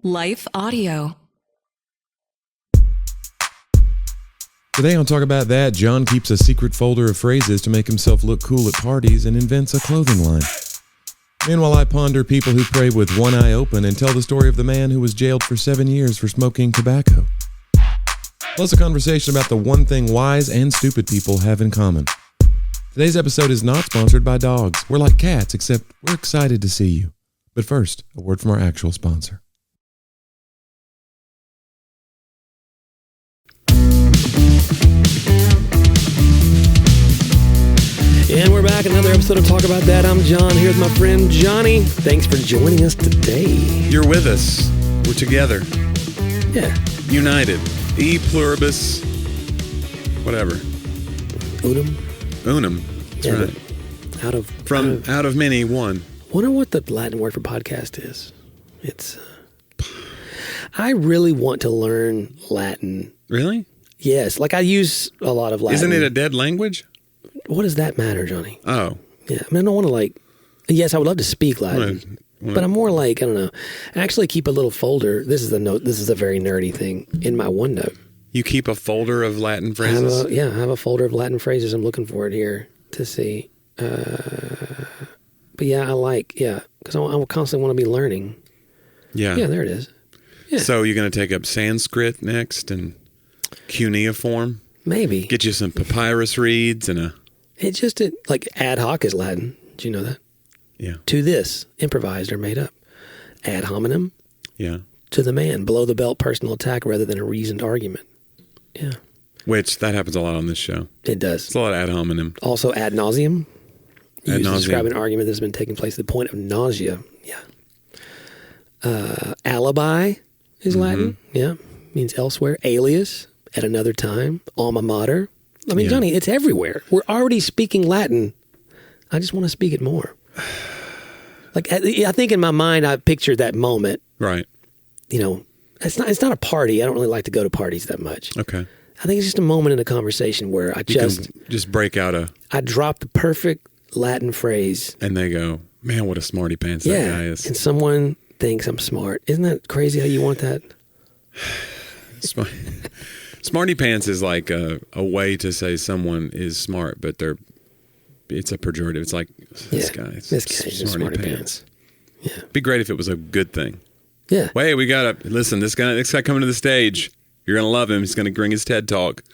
Life Audio. Today on Talk About That, John keeps a secret folder of phrases to make himself look cool at parties and invents a clothing line. Meanwhile, I ponder people who pray with one eye open and tell the story of the man who was jailed for 7 years for smoking tobacco. Plus a conversation about the one thing wise and stupid people have in common. Today's episode is not sponsored by dogs. We're like cats, except we're excited to see you. But first, a word from our actual sponsor. And we're back, another episode of Talk About That. I'm John, here's my friend Johnny. Thanks for joining us today. You're with us. We're together. Yeah. United. E pluribus. Whatever. Unum. Unum. That's Yeah, right. Out of many, one. Wonder what the Latin word for podcast is. It's. I really want to learn Latin. Really? Yes, like I use a lot of Latin. Isn't it a dead language? What does that matter, Johnny? Oh. Yeah, I mean, I don't want to yes, I would love to speak Latin, but I'm more like, I don't know. I actually keep a little folder. This is a very nerdy thing in my OneNote. You keep a folder of Latin phrases? I have a folder of Latin phrases. I'm looking for it here to see. But yeah, because I constantly want to be learning. Yeah. Yeah, there it is. Yeah. So you're going to take up Sanskrit next and cuneiform? Maybe. Get you some papyrus reeds and like ad hoc is Latin. Did you know that? Yeah. To this, improvised or made up. Ad hominem. Yeah. To the man, below the belt personal attack rather than a reasoned argument. Yeah. Which, that happens a lot on this show. It does. It's a lot of ad hominem. Also ad nauseum. Ad Used to nauseum. describe an argument that's been taking place to the point of nausea. Yeah. Alibi is Latin. Yeah. Means elsewhere. Alias. At another time. Alma mater. I mean, Yeah. Johnny, it's everywhere. We're already speaking Latin. I just want to speak it more. Like, I think in my mind, I pictured that moment. Right. You know, it's not a party. I don't really like to go to parties that much. Okay. I think it's just a moment in a conversation where I You can just break out I drop the perfect Latin phrase. and they go, man, what a smarty pants that guy is. And someone thinks I'm smart. Isn't that crazy how you want that? Smarty pants is like a way to say someone is smart, but it's a pejorative. It's like, this guy is smarty pants. Yeah. Be great if it was a good thing. Yeah. Wait, listen, this guy coming to the stage, you're going to love him. He's going to bring his TED Talk.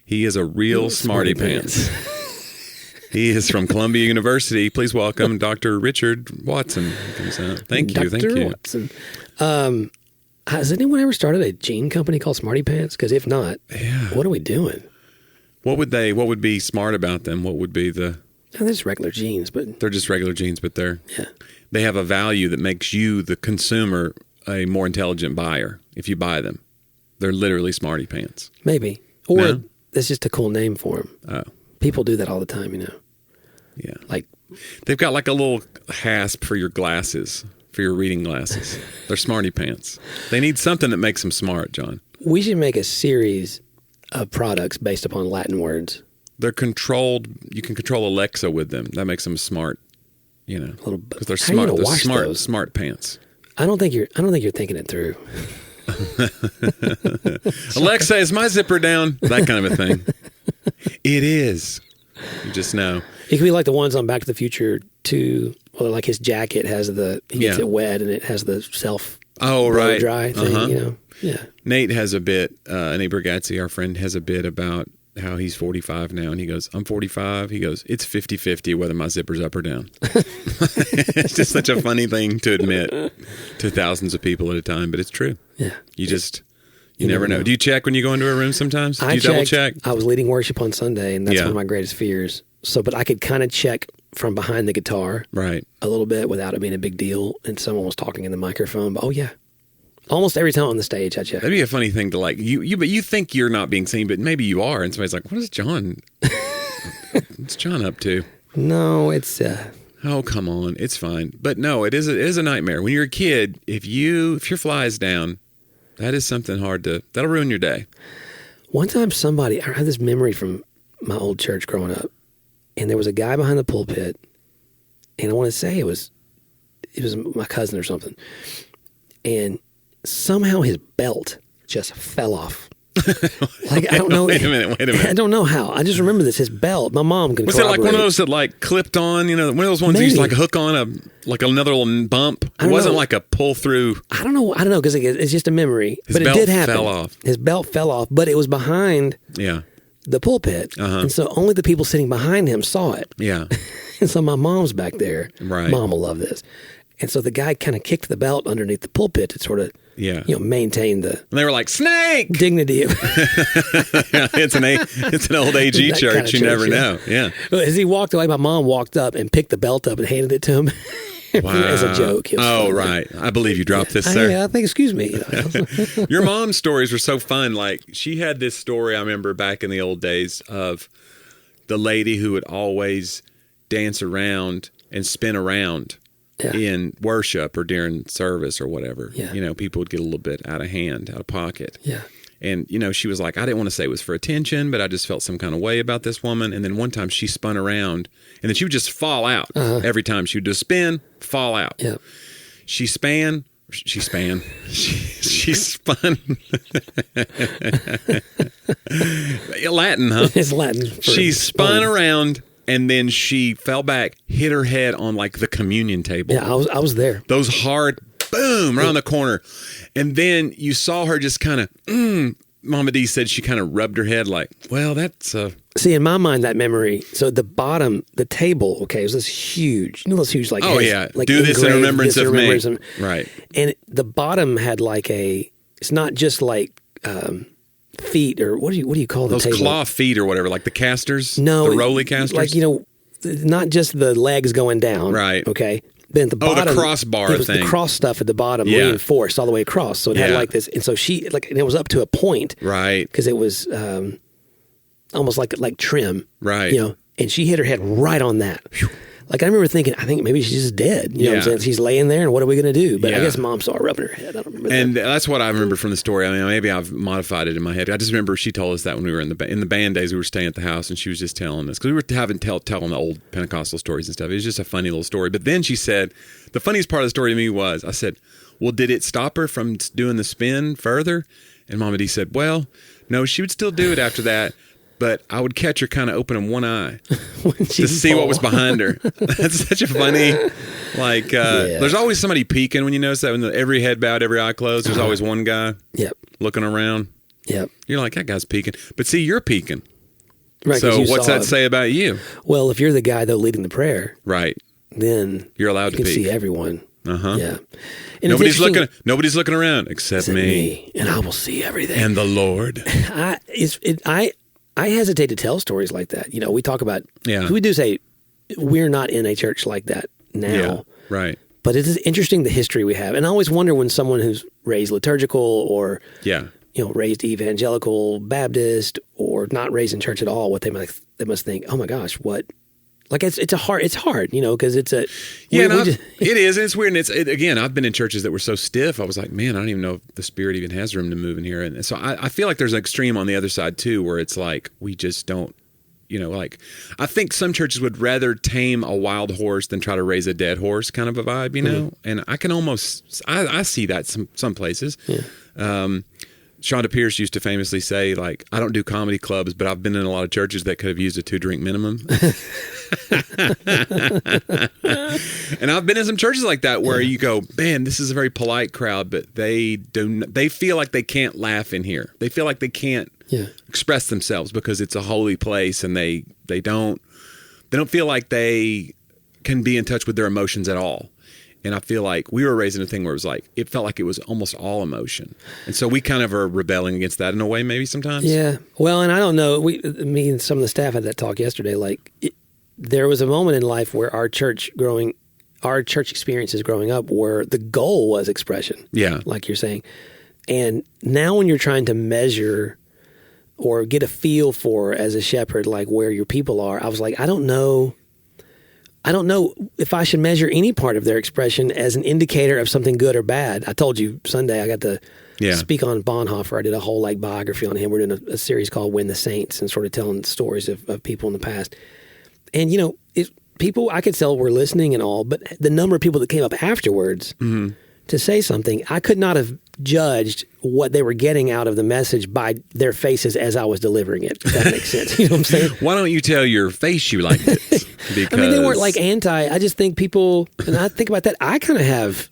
He is a real smarty pants. He is from Columbia University. Please welcome Dr. Richard Watson. Thank you. Dr. Watson. Has anyone ever started a jean company called Smarty Pants? Because if not, what are we doing? What would be smart about them? What would be they're just regular jeans, but they're just regular jeans, but they have a value that makes you, the consumer, a more intelligent buyer if you buy them. They're literally Smarty Pants. Maybe. Or it's just a cool name for them. Oh. People do that all the time, you know. Yeah. Like, they've got like a little hasp for your glasses, for your reading glasses. They're Smarty Pants. They need something that makes them smart, John. we should make a series of products based upon Latin words. They're controlled. You can control Alexa with them. That makes them smart. You know, because they're How are you smart. gonna They're wash smart. those? Smart pants. I don't think you're thinking it through. Alexa, is my zipper down? That kind of a thing. It is. You just know. It could be like the ones on Back to the Future 2, or like his jacket has he gets it wet and it has the self blow dry thing, you know? Yeah. Nate has a bit, Nate Bergazzi, our friend, has a bit about how he's 45 now, and he goes, I'm 45. He goes, it's 50-50 whether my zipper's up or down. It's just such a funny thing to admit to thousands of people at a time, but it's true. Yeah. You never know. Do you check when you go into a room sometimes? Do you double check? I was leading worship on Sunday, and that's one of my greatest fears. But I could kind of check from behind the guitar a little bit without it being a big deal, and someone was talking in the microphone. But almost every time on the stage, I check. That'd be a funny thing to but you think you're not being seen, but maybe you are, and somebody's like, "What's John up to?" No, it's. Oh, come on, it's fine. But no, it is a nightmare when you're a kid. If your fly is down, that is something that'll ruin your day. One time, I had this memory from my old church growing up, and there was a guy behind the pulpit, and I want to say it was my cousin or something, and somehow his belt just fell off. Like, I don't know. Wait a minute. I don't know how. I just remember this. His belt, my mom can Was it like one of those that like clipped on, one of those ones that used to like hook on another little bump? It wasn't like a pull through. I don't know because it's just a memory. But it did happen. Fell off. His belt fell off, but it was behind the pulpit. And so only the people sitting behind him saw it. Yeah. And so my mom's back there. Right. Mom will love this. And so the guy kind of kicked the belt underneath the pulpit to sort of, maintain the. And they were like, snake! Dignity of. It's an old AG church. Kind of you never know. Yeah. As he walked away, my mom walked up and picked the belt up and handed it to him as a joke. Right. I believe you dropped this, sir. I think, excuse me. Your mom's stories were so fun. Like, she had this story I remember back in the old days of the lady who would always dance around and spin around. In worship or during service or whatever, people would get a little bit out of pocket. Yeah. And, she was like, I didn't want to say it was for attention, but I just felt some kind of way about this woman. And then one time she spun around and then she would just fall out every time. She would just spin, fall out. Yeah. She spun. Latin, huh? It's Latin. She spun around. And then she fell back, hit her head on like the communion table. Yeah, I was there. Those hard, boom, around the corner. And then you saw her just kind of, Mama D said she kind of rubbed her head like, well, that's See, in my mind, that memory, so the bottom, the table, okay, was this huge, those huge, like, like do this in remembrance of me. Right. And the bottom had like it's not just like, feet or what do you call the those table? Claw feet or whatever, like the casters? No. The rolly casters? Like, not just the legs going down. Right. Okay. Then at the bottom. The crossbar thing. The cross stuff at the bottom reinforced all the way across. So it had like this. And so and it was up to a point. Right. Because it was almost like trim. Right. And she hit her head right on that. Like, I remember thinking, I think maybe she's just dead. You know what I'm saying? She's laying there, and what are we going to do? But I guess Mom saw her rubbing her head. I don't remember that. And that's what I remember from the story. I mean, maybe I've modified it in my head. I just remember she told us that when we were in the band days, we were staying at the house, and she was just telling us. Because we were telling the old Pentecostal stories and stuff. It was just a funny little story. But then she said, the funniest part of the story to me was, I said, well, did it stop her from doing the spin further? And Mama D said, well, no, she would still do it after that. But I would catch her kind of opening one eye to see what was behind her. That's such a funny, there's always somebody peeking when you notice that. When every head bowed, every eye closed, there's always one guy looking around. Yep. You're like, that guy's peeking. But see, you're peeking. Right, so what's that say about you? Well, if you're the guy, though, leading the prayer. Right. Then you're allowed to peek. You can see everyone. Uh-huh. Yeah. And nobody's looking around except me. And I will see everything. And the Lord. I hesitate to tell stories like that. We talk about, we do say we're not in a church like that now. Yeah, right. But it is interesting the history we have. And I always wonder when someone who's raised liturgical or, raised evangelical Baptist or not raised in church at all, what they must think, oh my gosh, what? Like it's hard, because it's a... it is, and it's weird. And again, I've been in churches that were so stiff, I was like, man, I don't even know if the Spirit even has room to move in here. And so I feel like there's an extreme on the other side, too, where it's like, we just don't, I think some churches would rather tame a wild horse than try to raise a dead horse kind of a vibe, Mm-hmm. And I can almost, I see that some places. Yeah. Shonda Pierce used to famously say, like, I don't do comedy clubs, but I've been in a lot of churches that could have used a 2-drink minimum. And I've been in some churches like that where you go, man, this is a very polite crowd, but they feel like they can't laugh in here. They feel like they can't express themselves because it's a holy place, and they don't feel like they can be in touch with their emotions at all. And I feel like we were raised in a thing where it was like, it felt like it was almost all emotion. And so we kind of are rebelling against that in a way, maybe sometimes. Yeah. Well, and I don't know, me and some of the staff had that talk yesterday. There was a moment in life where our church experiences growing up where the goal was expression. Yeah. Like you're saying. And now when you're trying to measure or get a feel for as a shepherd, like where your people are, I was like, I don't know if I should measure any part of their expression as an indicator of something good or bad. I told you Sunday I got to speak on Bonhoeffer. I did a whole biography on him. We're doing a series called Win the Saints and sort of telling stories of people in the past. And, people I could tell were listening and all, but the number of people that came up afterwards to say something, I could not have judged what they were getting out of the message by their faces as I was delivering it. If that makes sense. You know what I'm saying? Why don't you tell your face you liked it? Because... I mean, they weren't like anti. I just think people, and I think about that. I kind of have,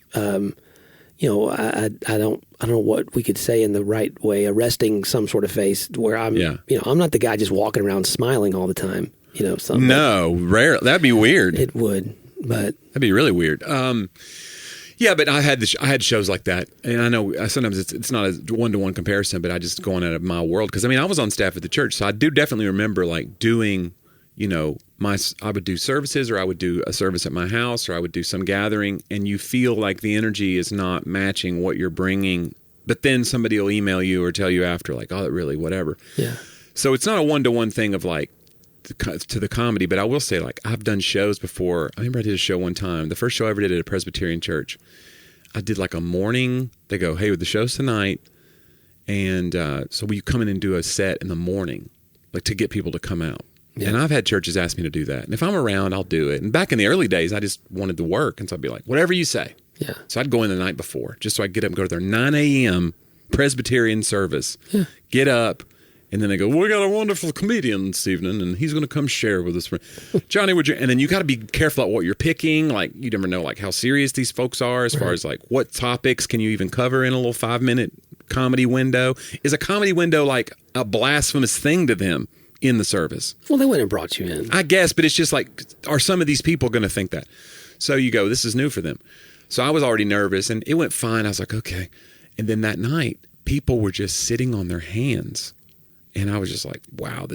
you know, I don't know what we could say in the right way, arresting some sort of face where I'm, you know, I'm not the guy just walking around smiling all the time. You know, something. No, rare. That'd be weird. It would, but that'd be really weird. Yeah, but I had shows like that, and I know sometimes it's not a one-to-one comparison, but I just going out of my world because I mean I was on staff at the church, so I do definitely remember like doing, you know, I would do services, or I would do a service at my house, or I would do some gathering, and you feel like the energy is not matching what you're bringing, but then somebody will email you or tell you after like, oh, it really whatever. Yeah. So it's not a one-to-one thing of like to the comedy, but I will say like I've done shows before. I remember I did a show one time. The first show I ever did at a Presbyterian church. I did like a morning. They go, hey, the show's tonight, and so will you come in and do a set in the morning, like to get people to come out. Yeah. And I've had churches ask me to do that, and if I'm around, I'll do it. And back in the early days, I just wanted to work, and so I'd be like, whatever you say. Yeah. So I'd go in the night before, just so I get up and go to their 9 a.m. Presbyterian service. Yeah. Get up. And then they go, well, we got a wonderful comedian this evening, and he's going to come share with us. Johnny, would you? And then you got to be careful at what you're picking. Like, you never know, like, how serious these folks are as far as, like, what topics can you even cover in a little 5-minute comedy window? Is a comedy window, like, a blasphemous thing to them in the service? Well, they wouldn't have brought you in. I guess, but it's just like, are some of these people going to think that? So you go, this is new for them. So I was already nervous, and it went fine. I was like, okay. And then that night, people were just sitting on their hands. And I was just like, wow,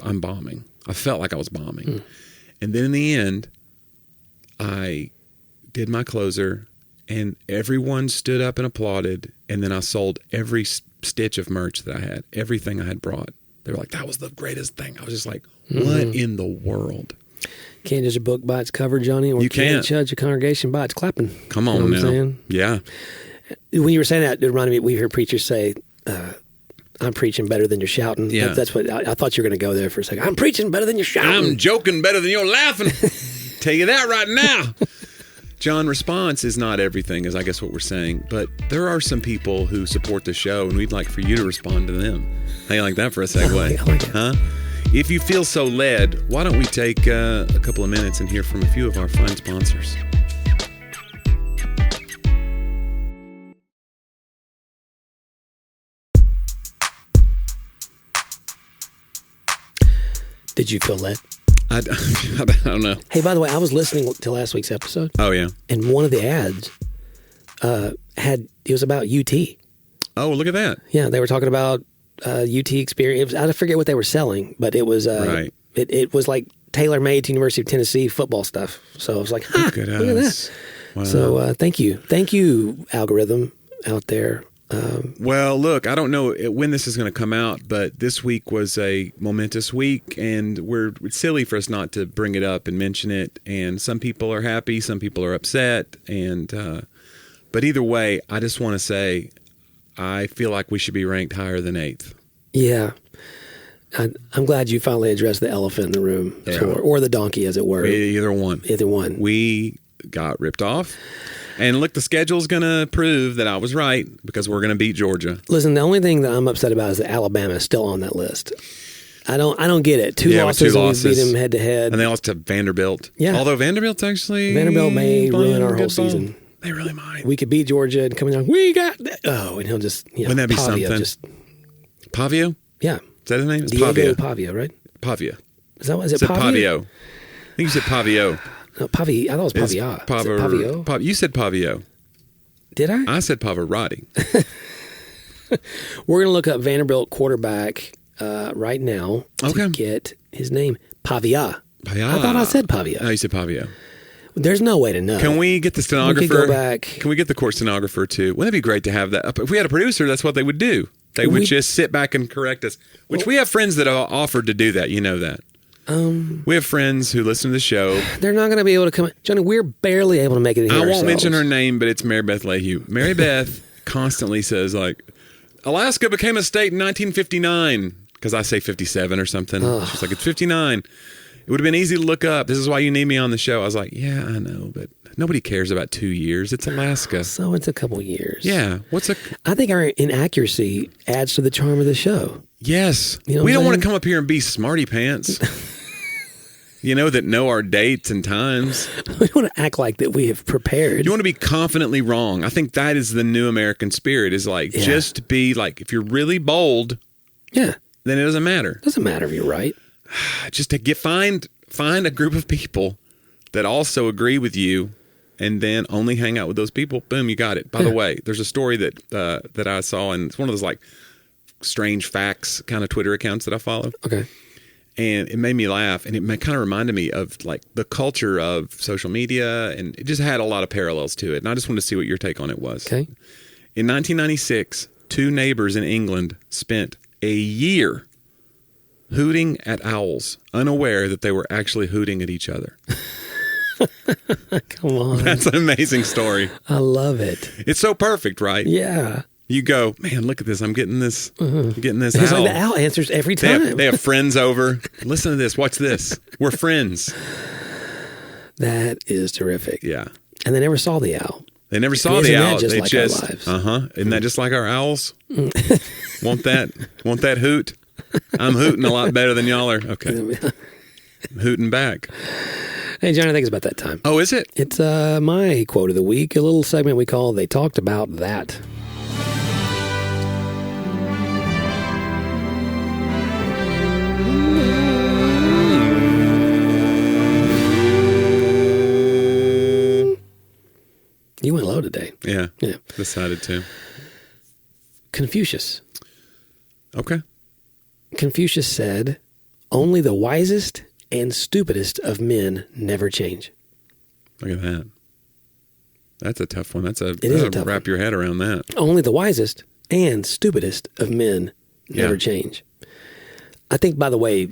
I'm bombing. I felt like I was bombing. Mm. And then in the end, I did my closer, and everyone stood up and applauded. And then I sold every stitch of merch that I had, everything I had brought. They were like, that was the greatest thing. I was just like, what in the world? Can't judge a book by its cover, Johnny, or you can't judge a congregation by its clapping. Come on, you know what I'm saying? Yeah. When you were saying that, it reminded me, we hear preachers say, I'm preaching better than you're shouting. Yeah. That's what I thought you were going to go there for a second. I'm preaching better than you're shouting. I'm joking better than you're laughing. Tell you that right now. John, response is not everything, is I guess what we're saying. But there are some people who support the show, and we'd like for you to respond to them. How you like that for a segue? I like it. Huh? If you feel so led, why don't we take a couple of minutes and hear from a few of our fine sponsors? Did you feel led? I don't know. Hey, by the way, I was listening to last week's episode. Oh, yeah. And one of the ads it was about UT. Oh, look at that. Yeah, they were talking about UT experience. I forget what they were selling, but it was right. It was like tailor-made to University of Tennessee football stuff. So I was like, look at that. Wow. So thank you, algorithm out there. Well, look, I don't know when this is going to come out, but this week was a momentous week, and it's silly for us not to bring it up and mention it. And some people are happy, some people are upset, and but either way, I just want to say I feel like we should be ranked higher than 8th. Yeah. I'm glad you finally addressed the elephant in the room, or the donkey, as it were. Either one. We got ripped off. And look, the schedule's going to prove that I was right, because we're going to beat Georgia. Listen, the only thing that I'm upset about is that Alabama is still on that list. I don't get it. Two losses, and we beat them head to head. And they lost to Vanderbilt. Yeah. Although Vanderbilt may ruin our whole season. They really might. We could beat Georgia and come in, we got that. Oh, and he'll just, wouldn't that be Pavia something? Pavio? Yeah. Is that his name? It's Diego Pavio, right? Pavia. Is it Pavio? I think you said Pavio. No, Pavia. I thought it was Pavia. Pavio? You said Pavio. Did I? I said Pavarotti. We're going to look up Vanderbilt quarterback right now to get his name. Pavia. I thought I said Pavia. No, you said Pavio. There's no way to know. Can we get the stenographer? We could go back. Can we get the court stenographer too? Wouldn't it be great to have that? If we had a producer, that's what they would do. They would just sit back and correct us, which we have friends that have offered to do that. You know that. We have friends who listen to the show. They're not going to be able to come. Johnny, we're barely able to make it here I won't mention her name, but it's Mary Beth Leahy. Mary Beth constantly says, like, Alaska became a state in 1959, because I say 57 or something. She's like, it's 59. It would have been easy to look up. This is why you need me on the show. I was like, yeah, I know, but Nobody cares about 2 years. It's Alaska. So it's a couple years. Yeah. I think our inaccuracy adds to the charm of the show. Yes. We don't want to come up here and be smarty pants. That know our dates and times. We want to act like that we have prepared. You want to be confidently wrong. I think that is the new American spirit, is just be if you're really bold, then it doesn't matter. Doesn't matter if you're right. Just to find a group of people that also agree with you, and then only hang out with those people. Boom, you got it. By the way, there's a story that I saw, and it's one of those strange facts kind of Twitter accounts that I follow. Okay. And it made me laugh, and it kind of reminded me of the culture of social media, and it just had a lot of parallels to it. And I just wanted to see what your take on it was. Okay. In 1996, 2 neighbors in England spent a year hooting at owls, unaware that they were actually hooting at each other. Come on. That's an amazing story. I love it. It's so perfect, right? Yeah. You go, man, look at this. I'm getting this. I'm getting this It's owl. like the owl answers every time. They have friends over. Listen to this. Watch this. We're friends. That is terrific. Yeah. And they never saw the owl. They never saw the owl. Just they like just, our lives. Isn't that just like our owls? Want that hoot? I'm hooting a lot better than y'all are. Okay. I'm hooting back. Hey, John, I think it's about that time. Oh, is it? It's my quote of the week, a little segment we call They Talked About That. You went low today. Yeah. Decided to. Confucius. Okay. Confucius said, "Only the wisest and stupidest of men never change." Look at that. That's a tough one. It is a tough wrap your head around that. Only the wisest and stupidest of men never change. I think, by the way,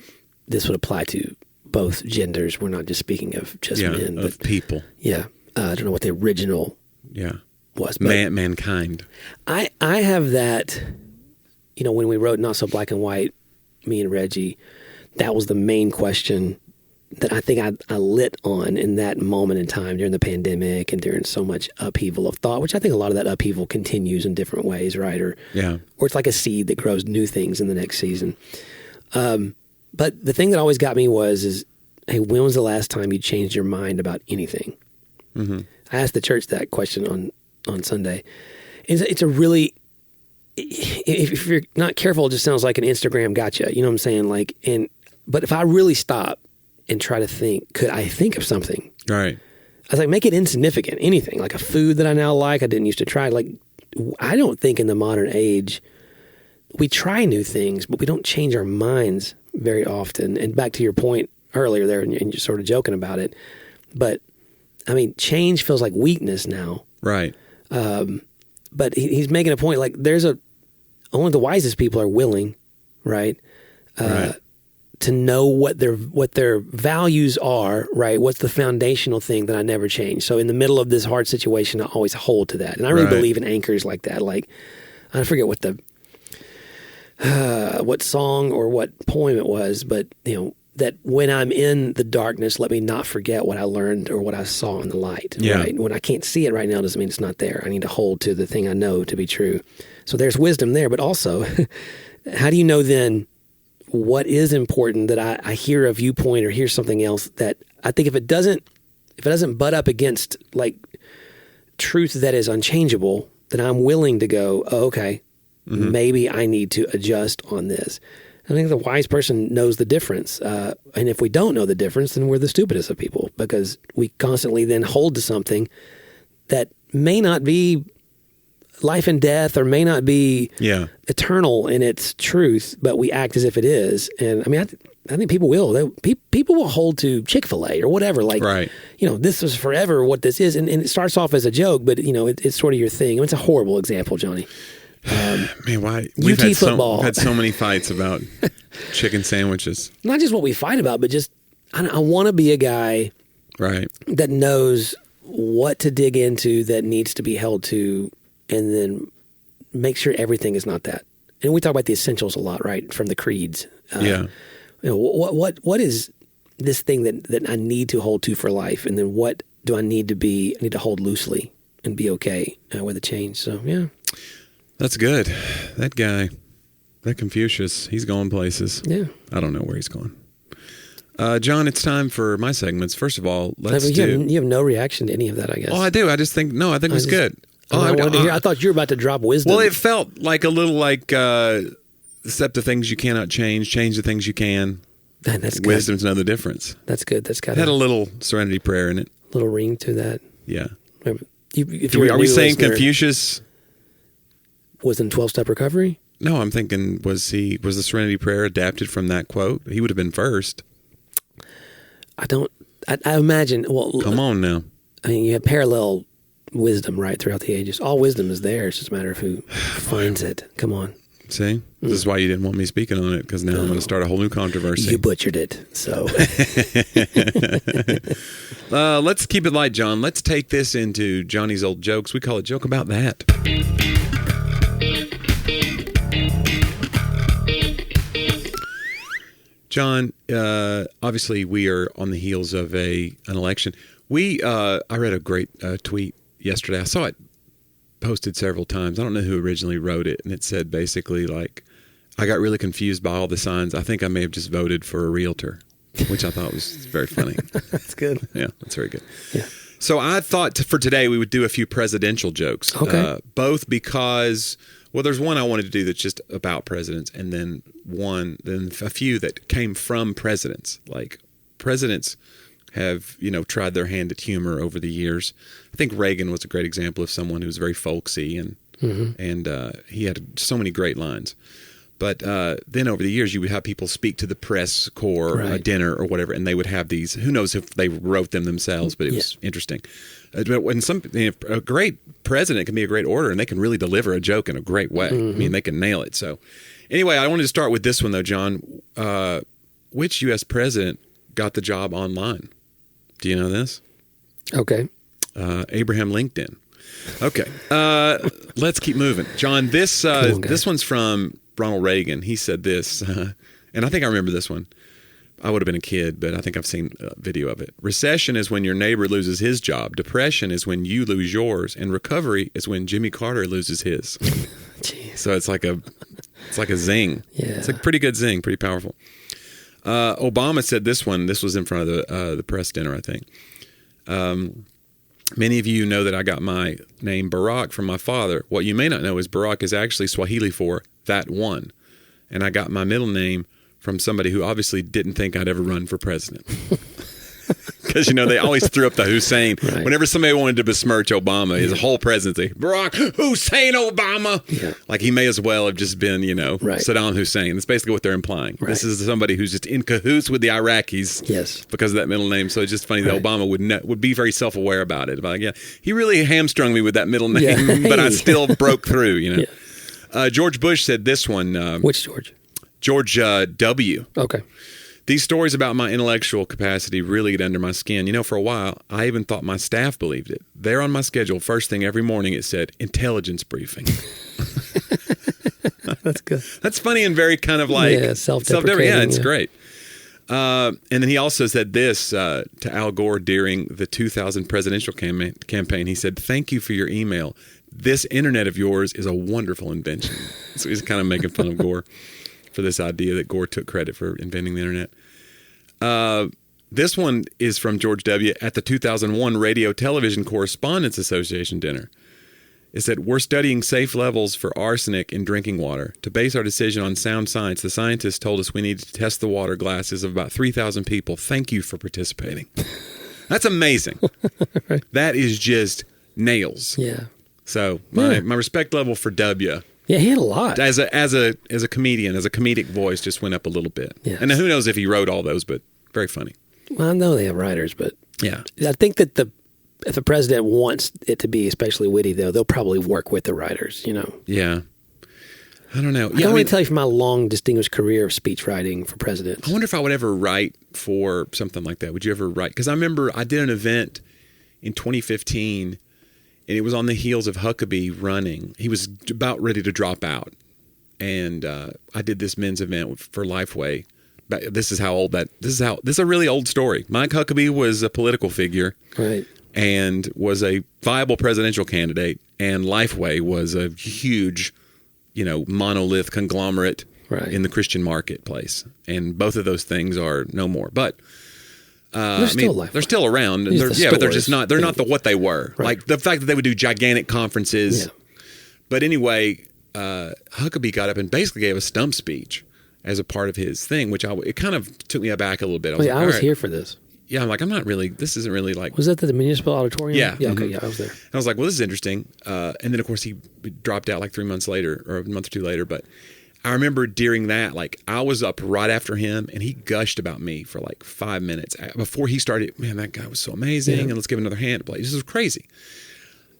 this would apply to both genders. We're not just speaking of just men. Of people. Yeah. I don't know what the original was. But mankind. I have that, when we wrote Not So Black and White, me and Reggie, that was the main question that I think I lit on in that moment in time during the pandemic and during so much upheaval of thought, which I think a lot of that upheaval continues in different ways, right? Or it's like a seed that grows new things in the next season. But the thing that always got me was, hey, when was the last time you changed your mind about anything? Mm-hmm. I asked the church that question on Sunday. It's a really, if you're not careful, it just sounds like an Instagram gotcha. You know what I'm saying? But if I really stop and try to think, could I think of something? Right. I was like, make it insignificant. Anything, like a food that I now like, I didn't used to try. I don't think in the modern age, we try new things, but we don't change our minds very often. And back to your point earlier there, and you're sort of joking about it, but I mean, change feels like weakness now. Right. But he's making a point, only the wisest people are willing, right? Right. To know what their values are, right? What's the foundational thing that I never change? So in the middle of this hard situation, I always hold to that. And I really believe in anchors like that. I forget what what song or what poem it was, but that when I'm in the darkness, let me not forget what I learned or what I saw in the light. Yeah. Right? When I can't see it right now doesn't mean it's not there. I need to hold to the thing I know to be true. So there's wisdom there, but also, how do you know then what is important that I hear a viewpoint or hear something else that I think if it doesn't butt up against truth that is unchangeable, then I'm willing to go, oh, okay, maybe I need to adjust on this. I think the wise person knows the difference. And if we don't know the difference, then we're the stupidest of people because we constantly then hold to something that may not be life and death or may not be eternal in its truth, but we act as if it is. And I mean, I think people will. People will hold to Chick-fil-A or whatever. This is forever what this is. And it starts off as a joke, but, it's sort of your thing. I mean, it's a horrible example, Johnny. Man, why? We've had so many fights about chicken sandwiches. Not just what we fight about, but just I want to be a guy that knows what to dig into that needs to be held to and then make sure everything is not that. And we talk about the essentials a lot, right? From the creeds. What is this thing that I need to hold to for life? And then what do I need to hold loosely and be okay with the change? So, yeah. That's good. That guy, that Confucius, he's going places. Yeah. I don't know where he's going. John, it's time for my segments. First of all, you have no reaction to any of that, I guess. Oh, I do. I just think, I think it was good. I thought you were about to drop wisdom. Well, it felt like a little like, accept the things you cannot change the things you can. Man, that's good. Wisdom's know the difference. That's good. That's got had a little serenity prayer in it. Little ring to that. Yeah. Are we saying Confucius was in 12-step recovery? No, I'm thinking was the serenity prayer adapted from that quote? He would have been first. I imagine. Well, come on now. I mean, you have parallel wisdom right throughout the ages. All wisdom is there. It's just a matter of who finds it. Come on. See, this is why you didn't want me speaking on it, because now I'm going to start a whole new controversy. You butchered it. So let's keep it light, John. Let's take this into Johnny's old jokes. We call it Joke About That. John, obviously we are on the heels of an election. I read a great tweet yesterday. I saw it posted several times. I don't know who originally wrote it, and it said basically like, I got really confused by all the signs. I think I may have just voted for a realtor, which I thought was very funny. That's good. Yeah, that's very good. Yeah. So I thought for today we would do a few presidential jokes. Okay. Both because, well, there's one I wanted to do that's just about presidents, and then a few that came from presidents. Like presidents have, tried their hand at humor over the years. I think Reagan was a great example of someone who was very folksy and he had so many great lines. But then over the years, you would have people speak to the press corps, a dinner or whatever, and they would have these. Who knows if they wrote them themselves? But it was interesting. But when a great president can be a great orator, and they can really deliver a joke in a great way. I mean, they can nail it. So, anyway, I wanted to start with this one though, John. Which U.S. president got the job online? Do you know this? Okay. Abraham Lincoln. Okay. Let's keep moving, John. This one's from Ronald Reagan. He said this, and I think I remember this one. I would have been a kid, but I think I've seen a video of it. Recession is when your neighbor loses his job. Depression is when you lose yours, and recovery is when Jimmy Carter loses his. Jeez. So it's like a zing. Yeah. It's a pretty good zing, pretty powerful. Obama said this one. This was in front of the press dinner, I think. Many of you know that I got my name Barack from my father. What you may not know is Barack is actually Swahili for that one. And I got my middle name from somebody who obviously didn't think I'd ever run for president. Because, they always threw up the Hussein. Right. Whenever somebody wanted to besmirch Obama, his whole presidency, Barack Hussein Obama. Yeah. Like he may as well have just been, Saddam Hussein. That's basically what they're implying. Right. This is somebody who's just in cahoots with the Iraqis. Yes. Because of that middle name. So it's just funny that Obama would be very self-aware about it. Like, he really hamstrung me with that middle name, but I still broke through, Yeah. George Bush said this one. Which George? George W. Okay. These stories about my intellectual capacity really get under my skin. For a while, I even thought my staff believed it. There on my schedule, first thing every morning, it said, intelligence briefing. That's good. That's funny and very kind of like... Yeah, self-deprecating. Yeah, it's great. And then he also said this to Al Gore during the 2000 presidential campaign. He said, thank you for your email. This internet of yours is a wonderful invention. So he's kind of making fun of Gore for this idea that Gore took credit for inventing the internet. This one is from George W. at the 2001 Radio Television Correspondents Association dinner. It said, we're studying safe levels for arsenic in drinking water. To base our decision on sound science, the scientists told us we needed to test the water glasses of about 3,000 people. Thank you for participating. That's amazing. Right. That is just nails. Yeah. So my respect level for W. Yeah, he had a lot. As a comedian, as a comedic voice, just went up a little bit. Yes. And who knows if he wrote all those, but very funny. Well, I know they have writers, but yeah, I think that if a president wants it to be especially witty, though, they'll probably work with the writers, Yeah. I don't know. I can only tell you from my long, distinguished career of speech writing for presidents. I wonder if I would ever write for something like that. Would you ever write? Because I remember I did an event in 2015, and it was on the heels of Huckabee running. He was about ready to drop out. And I did this men's event for Lifeway. This is a really old story. Mike Huckabee was a political figure. Right. and was a viable presidential candidate, and Lifeway was a huge, monolith conglomerate in the Christian marketplace. And both of those things are no more. But they're still around. But they're just not. They're not what they were. Right. Like the fact that they would do gigantic conferences. Yeah. But anyway, Huckabee got up and basically gave a stump speech as a part of his thing, which it kind of took me aback a little bit. I was here for this. Yeah, I'm like, this isn't really like... Was that the municipal auditorium? Yeah. Yeah, okay, yeah, I was there. And I was like, well, this is interesting. And then, of course, he dropped out like 3 months later, or a month or two later. But I remember during that, like, I was up right after him, and he gushed about me for like 5 minutes. Before he started, man, that guy was so amazing, and let's give another hand. This is crazy.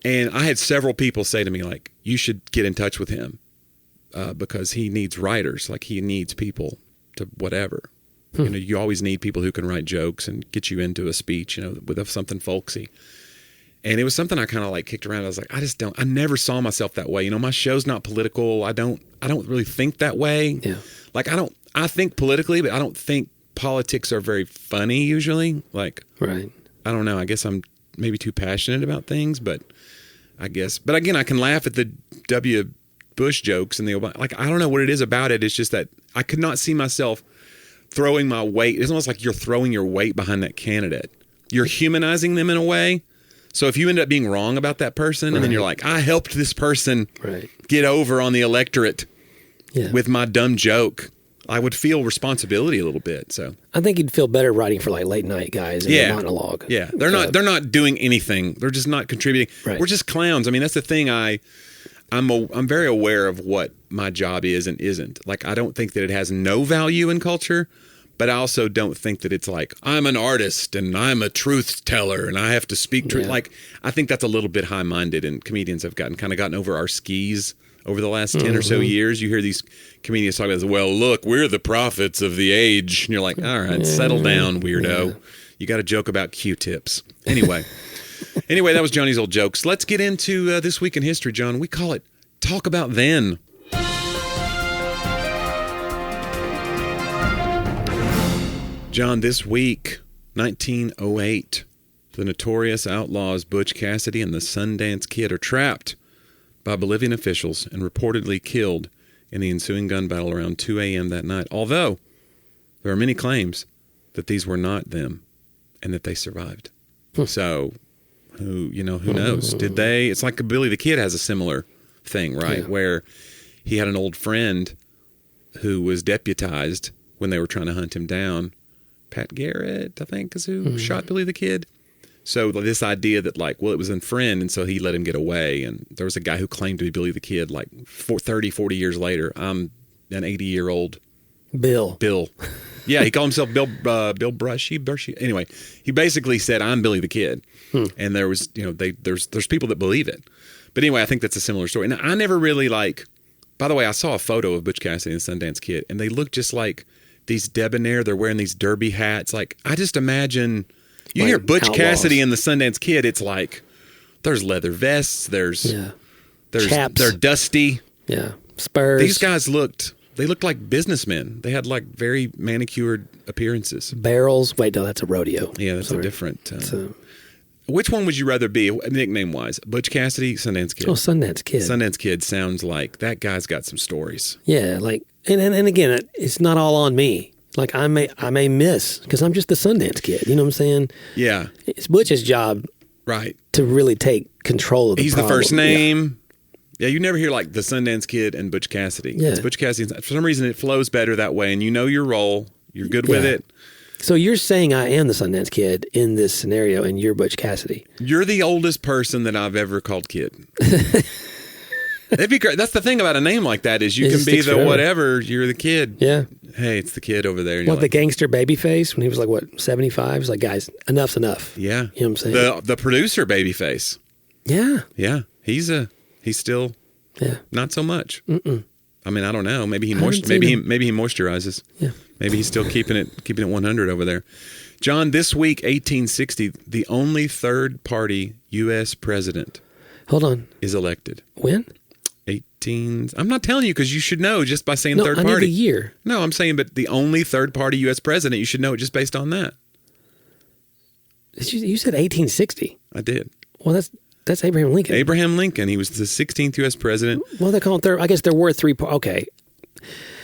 And I had several people say to me, like, you should get in touch with him because he needs writers. Like, he needs people to whatever. You always need people who can write jokes and get you into a speech, with something folksy. And it was something I kind of like kicked around. I was like, I never saw myself that way. My show's not political. I don't really think that way. Yeah. Like, I think politically, but I don't think politics are very funny usually. Like, right. I don't know. I guess I'm maybe too passionate about things, but again, I can laugh at the W. Bush jokes and the Obama. Like, I don't know what it is about it. It's just that I could not see myself throwing my weight. It's almost like you're throwing your weight behind that candidate. You're humanizing them in a way. So if you end up being wrong about that person, and then you're like, I helped this person get over on the electorate with my dumb joke, I would feel responsibility a little bit. So I think you'd feel better writing for like late night guys in a monologue. Yeah, they're not doing anything. They're just not contributing. Right. We're just clowns. I mean, that's the thing. I'm very aware of what my job is and isn't. Like, I don't think that it has no value in culture, but I also don't think that it's like, I'm an artist and I'm a truth teller and I have to speak truth. Yeah. Like, I think that's a little bit high-minded, and comedians have gotten over our skis over the last 10 or so years. You hear these comedians talk about, well, look, we're the prophets of the age. And you're like, all right, settle down, weirdo. Yeah. You got to joke about Q-tips. Anyway, that was Johnny's old jokes. Let's get into This Week in History, John. We call it Talk About Then. John, this week, 1908, the notorious outlaws Butch Cassidy and the Sundance Kid are trapped by Bolivian officials and reportedly killed in the ensuing gun battle around 2 a.m. that night. Although there are many claims that these were not them and that they survived. So, who knows? Did they? It's like Billy the Kid has a similar thing, right? Yeah. Where he had an old friend who was deputized when they were trying to hunt him down. Pat Garrett, I think, is who shot Billy the Kid. So this idea that, like, well, it was a friend, and so he let him get away. And there was a guy who claimed to be Billy the Kid, like 30, 40 years later. I'm an 80-year-old Bill. Yeah, he called himself Bill Brushy. Anyway, he basically said, I'm Billy the Kid. And there was, there's people that believe it. But anyway, I think that's a similar story. And I never really by the way, I saw a photo of Butch Cassidy and the Sundance Kid, and they look just like these debonair. They're wearing these derby hats. Like, I just imagine, you hear Butch outlaws. Cassidy and the Sundance Kid, it's like, there's leather vests, there's chaps. They're dusty. Yeah. Spurs. These guys looked like businessmen. They had like very manicured appearances. Barrels. Wait, no, that's a rodeo. Yeah, that's a different. Which one would you rather be, nickname-wise? Butch Cassidy, Sundance Kid? Oh, Sundance Kid. Sundance Kid sounds like that guy's got some stories. Yeah, like, and again, it's not all on me. Like, I may miss, because I'm just the Sundance Kid. You know what I'm saying? Yeah. It's Butch's job, right, to really take control of the problem. He's the first name. Yeah, you never hear like the Sundance Kid and Butch Cassidy. Yeah. It's Butch Cassidy. For some reason, it flows better that way, and you know your role. You're good with it. So you're saying I am the Sundance Kid in this scenario, and you're Butch Cassidy. You're the oldest person that I've ever called kid. That'd be great. That's the thing about a name like that is you can be the whatever. You're the kid. Yeah. Hey, it's the kid over there. What, the gangster Babyface when he was like, what, 75? He's like, guys, enough's enough. Yeah. You know what I'm saying? The producer Babyface. Yeah. Yeah. He's still not so much. Mm-mm. I mean, I don't know. Maybe he moisturizes. Yeah. Maybe he's still keeping it 100 over there. John, this week, 1860, the only third-party U.S. president. Hold on. Is elected. When? I'm not telling you because you should know just by saying third party. I need the year. No, I'm saying, but the only third-party U.S. president, you should know it just based on that. You said 1860. I did. Well, that's Abraham Lincoln. Abraham Lincoln. He was the 16th U.S. president. Well, they call it I guess there were three. Okay.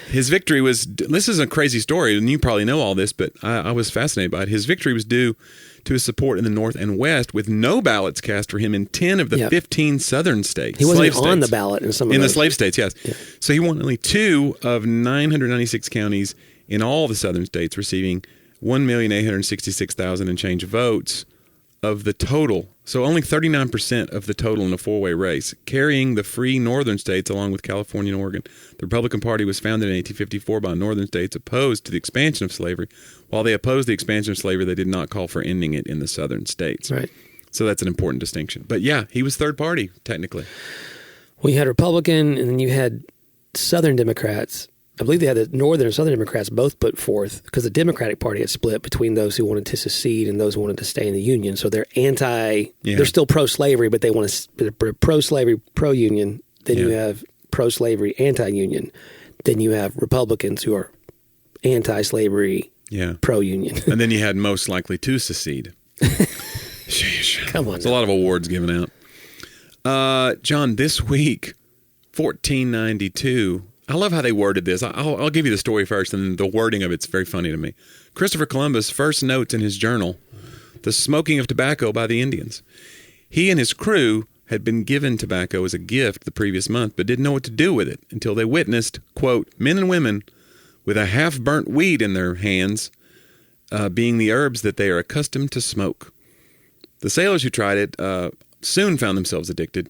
His victory was, this is a crazy story, and you probably know all this, but I was fascinated by it. His victory was due to his support in the North and West, with no ballots cast for him in 10 of the 15 southern states. He wasn't on the ballot in some of the slave states, yes. Yeah. So he won only 2 of 996 counties in all the southern states, receiving 1,866,000 and change votes of the total. So only 39% of the total in a 4-way race, carrying the free northern states along with California and Oregon. The Republican Party was founded in 1854 by northern states opposed to the expansion of slavery. While they opposed the expansion of slavery, they did not call for ending it in the southern states. Right. So that's an important distinction. But yeah, he was third party, technically. Well, you had Republican, and then you had Southern Democrats. I believe they had the Northern and Southern Democrats both put forth, because the Democratic Party had split between those who wanted to secede and those who wanted to stay in the Union. So they're they're still pro-slavery, but they want to pro-slavery, pro-union. Then you have pro-slavery, anti-union. Then you have Republicans who are anti-slavery, pro-union. And then you had most likely to secede. Sheesh. Come on. There's a lot of awards given out. John, this week, 1492... I love how they worded this. I'll give you the story first, and the wording of it's very funny to me. Christopher Columbus first notes in his journal the smoking of tobacco by the Indians. He and his crew had been given tobacco as a gift the previous month, but didn't know what to do with it until they witnessed, quote, men and women with a half-burnt weed in their hands, being the herbs that they are accustomed to smoke. The sailors who tried it soon found themselves addicted,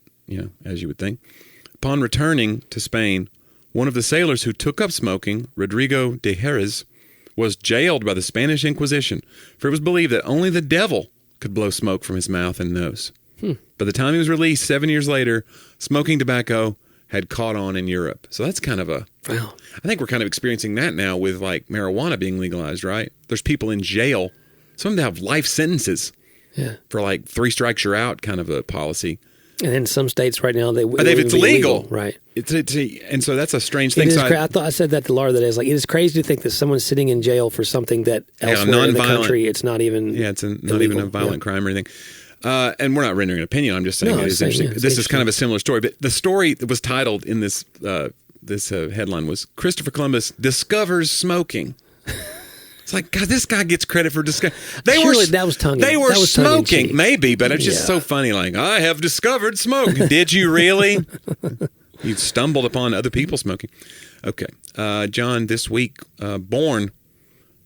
as you would think. Upon returning to Spain, one of the sailors who took up smoking, Rodrigo de Jerez, was jailed by the Spanish Inquisition, for it was believed that only the devil could blow smoke from his mouth and nose. By the time he was released 7 years later, smoking tobacco had caught on in Europe. So that's kind of I think we're kind of experiencing that now with like marijuana being legalized, right? There's people in jail. Some of them have life sentences for like 3 strikes you're out kind of a policy. And in some states right now, it's legal. Right. And so that's a strange thing. I said that to Laura that is like, it is crazy to think that someone's sitting in jail for something that elsewhere in the country, it's not even it's not even a violent crime or anything. And we're not rendering an opinion. I'm just saying it is interesting. This is kind of a similar story. But the story that was titled in this headline was Christopher Columbus discovers smoking. It's like, God, this guy gets credit for discovering. That was tongue. They were smoking, maybe, but it's just so funny. Like, I have discovered smoke. Did you really? You stumbled upon other people smoking. Okay. John, this week, born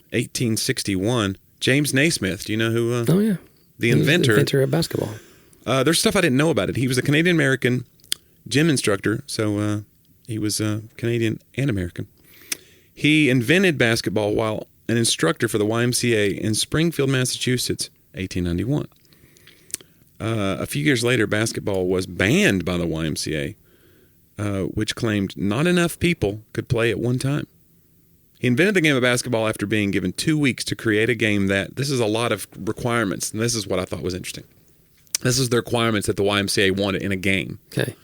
1861, James Naismith. Do you know who? The inventor. The inventor of basketball. There's stuff I didn't know about it. He was a Canadian-American gym instructor, so he was Canadian and American. He invented basketball while an instructor for the YMCA in Springfield, Massachusetts, 1891. A few years later, basketball was banned by the YMCA, which claimed not enough people could play at one time. He invented the game of basketball after being given 2 weeks to create a game this is a lot of requirements, and this is what I thought was interesting. This is the requirements that the YMCA wanted in a game. Okay.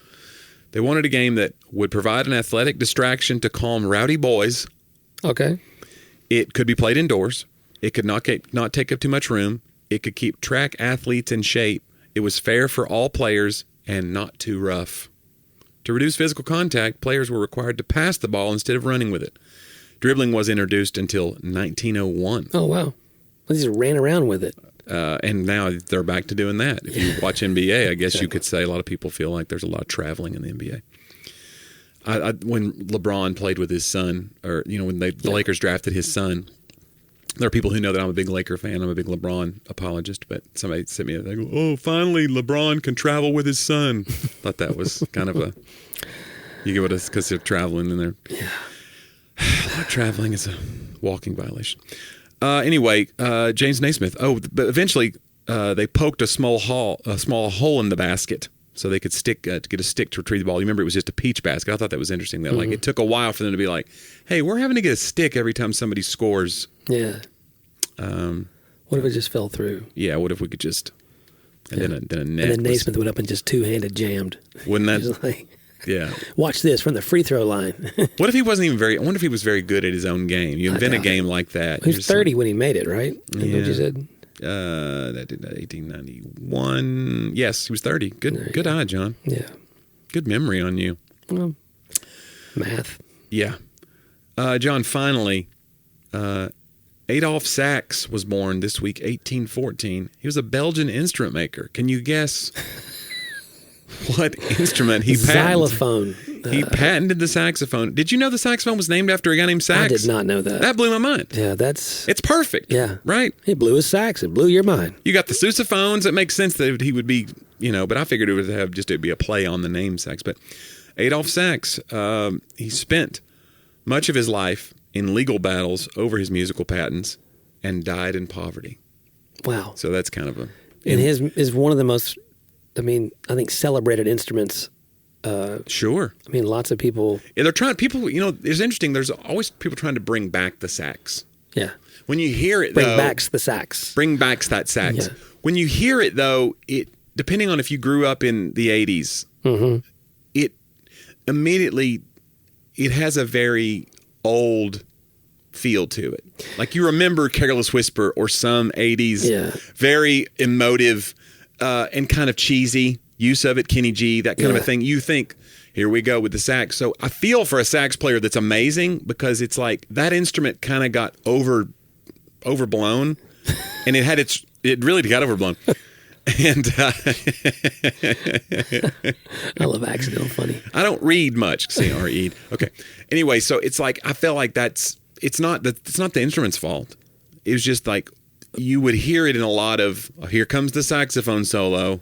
They wanted a game that would provide an athletic distraction to calm rowdy boys. Okay. It could be played indoors. It could not take up too much room. It could keep track athletes in shape. It was fair for all players and not too rough. To reduce physical contact, players were required to pass the ball instead of running with it. Dribbling was introduced until 1901. Oh, wow. They just ran around with it. And now they're back to doing that. If you watch NBA, I guess you could say a lot of people feel like there's a lot of traveling in the NBA. When LeBron played with his son, or when the Lakers drafted his son, there are people who know that I'm a big Laker fan. I'm a big LeBron apologist, but somebody sent me a thing. Oh, finally LeBron can travel with his son. Thought that was kind of you get what it's because they're traveling and not traveling is a walking violation. Anyway, James Naismith. Oh, but eventually they poked a small hole in the basket. So they could get a stick to retrieve the ball. You remember it was just a peach basket. I thought that was interesting. That like it took a while for them to be like, "Hey, we're having to get a stick every time somebody scores." Yeah. What if it just fell through? Yeah. What if we could just then a net? And then Naismith went up and just two-handed jammed. Wouldn't that? Yeah. Watch this from the free throw line. What if he wasn't even I wonder if he was very good at his own game. You invent a game like that. He was 30 when he made it, right? Yeah. What you said? 1891. Yes, he was 30. Good eye, John. Yeah. Good memory on you. Well, math. Yeah. John, finally, Adolphe Sax was born this week, 1814. He was a Belgian instrument maker. Can you guess what instrument he patented? Xylophone. He patented the saxophone. Did you know the saxophone was named after a guy named Sax? I did not know that. That blew my mind. Yeah, It's perfect. Yeah. Right? It blew his sax. It blew your mind. You got the sousaphones. It makes sense that he would be, but I figured it would have it'd be a play on the name Sax. But Adolphe Sax, he spent much of his life in legal battles over his musical patents and died in poverty. Wow. So that's kind of a... And his is one of the most, I think celebrated instruments. Sure. Lots of people... Yeah, they're trying... People, it's interesting. There's always people trying to bring back the sax. Yeah. When you hear it, Bring back the sax. Bring back that sax. Yeah. When you hear it, though, depending on if you grew up in the 80s, it immediately... It has a very old feel to it. Like you remember Careless Whisper or some 80s very emotive and kind of cheesy use of it, Kenny G, that kind of a thing. You think, here we go with the sax. So I feel for a sax player that's amazing because it's like that instrument kind of got overblown and it really got overblown. And I love accidental funny. I don't read much. C-R-E. Okay. Anyway, so it's like I felt like it's not the instrument's fault. It was just like you would hear it in a lot of here comes the saxophone solo.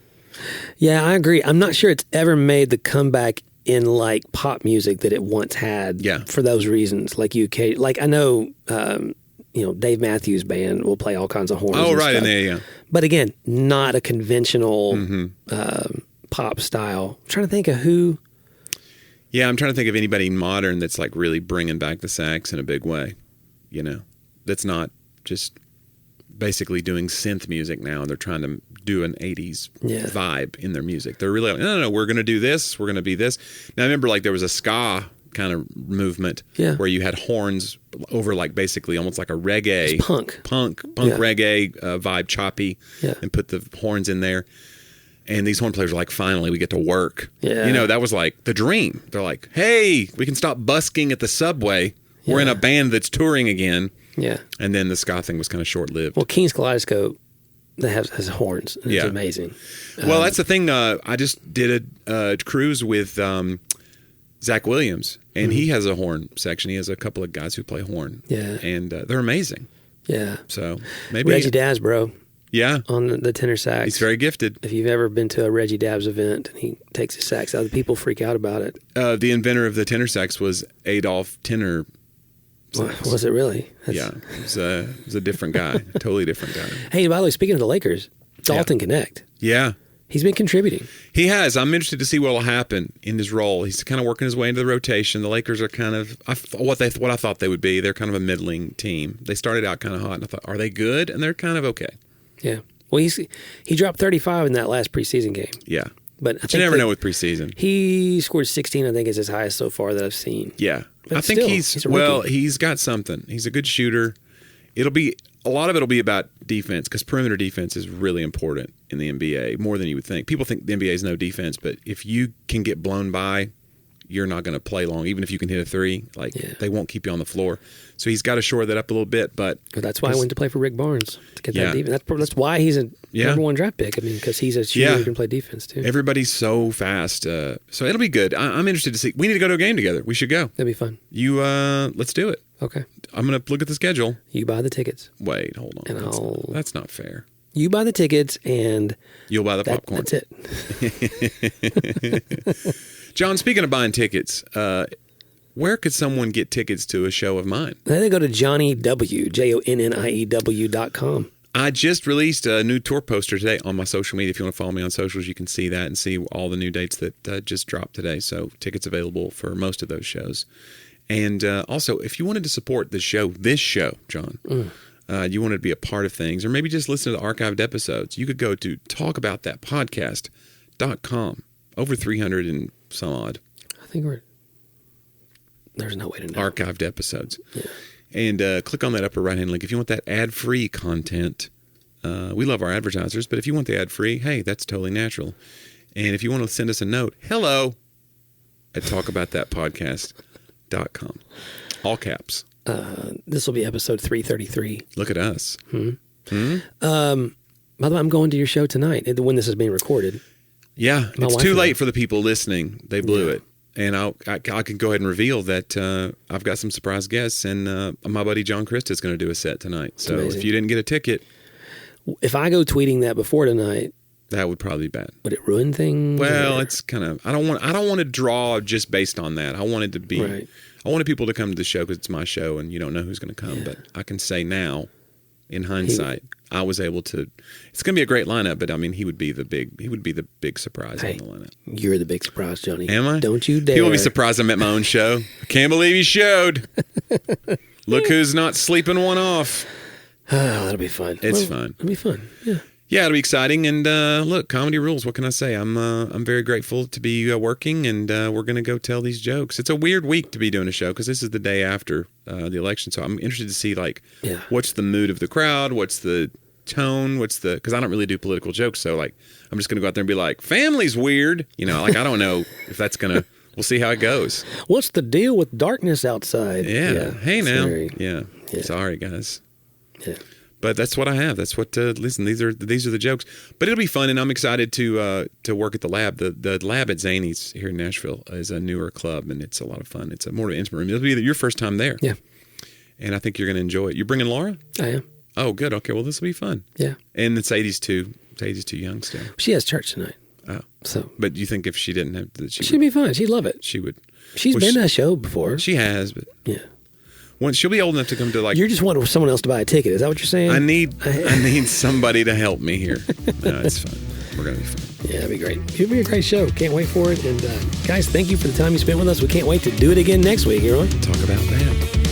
Yeah, I agree. I'm not sure it's ever made the comeback in like pop music that it once had. Yeah. For those reasons, like I know. Dave Matthews Band will play all kinds of horns. Oh, and right, stuff. in there, yeah. But again, not a conventional pop style. I'm trying to think of who. Yeah, I'm trying to think of anybody modern that's like really bringing back the sax in a big way. That's not just basically doing synth music now. They're trying to do an 80s vibe in their music. They're really like, no, we're going to do this. We're going to be this. Now, I remember like there was a ska kind of movement where you had horns over like basically almost like a reggae. It's punk reggae vibe, choppy, and put the horns in there. And these horn players were like, finally, we get to work. Yeah. That was like the dream. They're like, hey, we can stop busking at the subway. We're in a band that's touring again. Yeah. And then the ska thing was kind of short-lived. Well, King's Kaleidoscope that has horns. And it's amazing. Well, that's the thing. I just did a cruise with Zach Williams, and he has a horn section. He has a couple of guys who play horn. Yeah. And they're amazing. Yeah. So maybe... Reggie Dabbs, bro. Yeah. On the tenor sax. He's very gifted. If you've ever been to a Reggie Dabbs event and he takes his sax out, the people freak out about it. The inventor of the tenor sax was Adolphe Tenor Sax. Was it really? Yeah. It was a different guy. A totally different guy. Hey, by the way, speaking of the Lakers, Dalton Connect. Yeah. He's been contributing. He has. I'm interested to see what will happen in his role. He's kind of working his way into the rotation. The Lakers are kind of what I thought they would be. They're kind of a middling team. They started out kind of hot, and I thought, are they good? And they're kind of okay. Yeah. Well, he dropped 35 in that last preseason game. Yeah. But you never know with preseason. He scored 16, I think, is his highest so far that I've seen. Yeah. But I think still, he's got something. He's a good shooter. A lot of it'll be about defense because perimeter defense is really important in the NBA, more than you would think. People think the NBA is no defense, but if you can get blown by, you're not going to play long. Even if you can hit a three, they won't keep you on the floor. So he's got to shore that up a little bit. But that's why I went to play for Rick Barnes to get that defense. That's why he's a number one draft pick. because he's a shooter who can play defense too. Everybody's so fast. So it'll be good. I'm interested to see. We need to go to a game together. We should go. That'd be fun. Let's do it. Okay. I'm going to look at the schedule. You buy the tickets. Wait, hold on. And that's not fair. You buy the tickets and you'll buy the popcorn. That's it. John, speaking of buying tickets, where could someone get tickets to a show of mine? They go to Jonnie W, JONNIEW.com. I just released a new tour poster today on my social media. If you want to follow me on socials, you can see that and see all the new dates that just dropped today. So tickets available for most of those shows. And also, if you wanted to support this show, John, you wanted to be a part of things, or maybe just listen to the archived episodes, you could go to talkaboutthatpodcast.com. Over 300 and some odd. I think there's no way to know. Archived episodes. Yeah. And click on that upper right-hand link. If you want that ad-free content, We love our advertisers, but if you want the ad free, hey, that's totally natural. And if you want to send us a note, hello at talkaboutthatpodcast.com. All caps. This will be episode 333. Look at us. By the way, I'm going to your show tonight when this is being recorded. Yeah, it's too late for the people listening. They blew it. And I can go ahead and reveal that I've got some surprise guests, and my buddy John Christ is going to do a set tonight. So if you didn't get a ticket... If I go tweeting that before tonight... That would probably be bad. Would it ruin things? Well, it's kind of... I don't want to draw just based on that. I wanted to be... Right. I wanted people to come to the show because it's my show, and you don't know who's going to come. But I can say now, in hindsight, I was able to... It's going to be a great lineup, but I mean, he would be the big surprise in the lineup. You're the big surprise, Johnny. Am I? Don't you dare. He will be surprised I'm at my own show. I can't believe he showed. Look who's not sleeping one off. Oh, that'll be fun. It's fun. It'll be fun. Yeah. Yeah, it'll be exciting. And look, comedy rules. What can I say? I'm very grateful to be working, and we're going to go tell these jokes. It's a weird week to be doing a show because this is the day after the election. So I'm interested to see what's the mood of the crowd, what's the tone, because I don't really do political jokes. So I'm just going to go out there and be like, family's weird. I don't know if that's going to. We'll see how it goes. What's the deal with darkness outside? Yeah. Hey now. Yeah. Sorry guys. Yeah. But that's what I have. That's what. Listen, these are the jokes. But it'll be fun, and I'm excited to work at the lab. The lab at Zany's here in Nashville is a newer club, and it's a lot of fun. It's a more intimate room. It'll be your first time there. Yeah. And I think you're going to enjoy it. You're bringing Laura? I am. Oh, good. Okay. Well, this will be fun. Yeah. And it's 80s too. It's 80s too young still. She has church tonight. Oh. So. But you think if she didn't have that, she'd be fine. She'd love it. She would. She's been to a show before. She has, but yeah. Once she'll be old enough to come to You just want someone else to buy a ticket. Is that what you're saying? I need somebody to help me here. No, it's fun. We're going to be fun. Yeah, it'll be great. It'll be a great show. Can't wait for it. And guys, thank you for the time you spent with us. We can't wait to do it again next week. You're on Talk About That.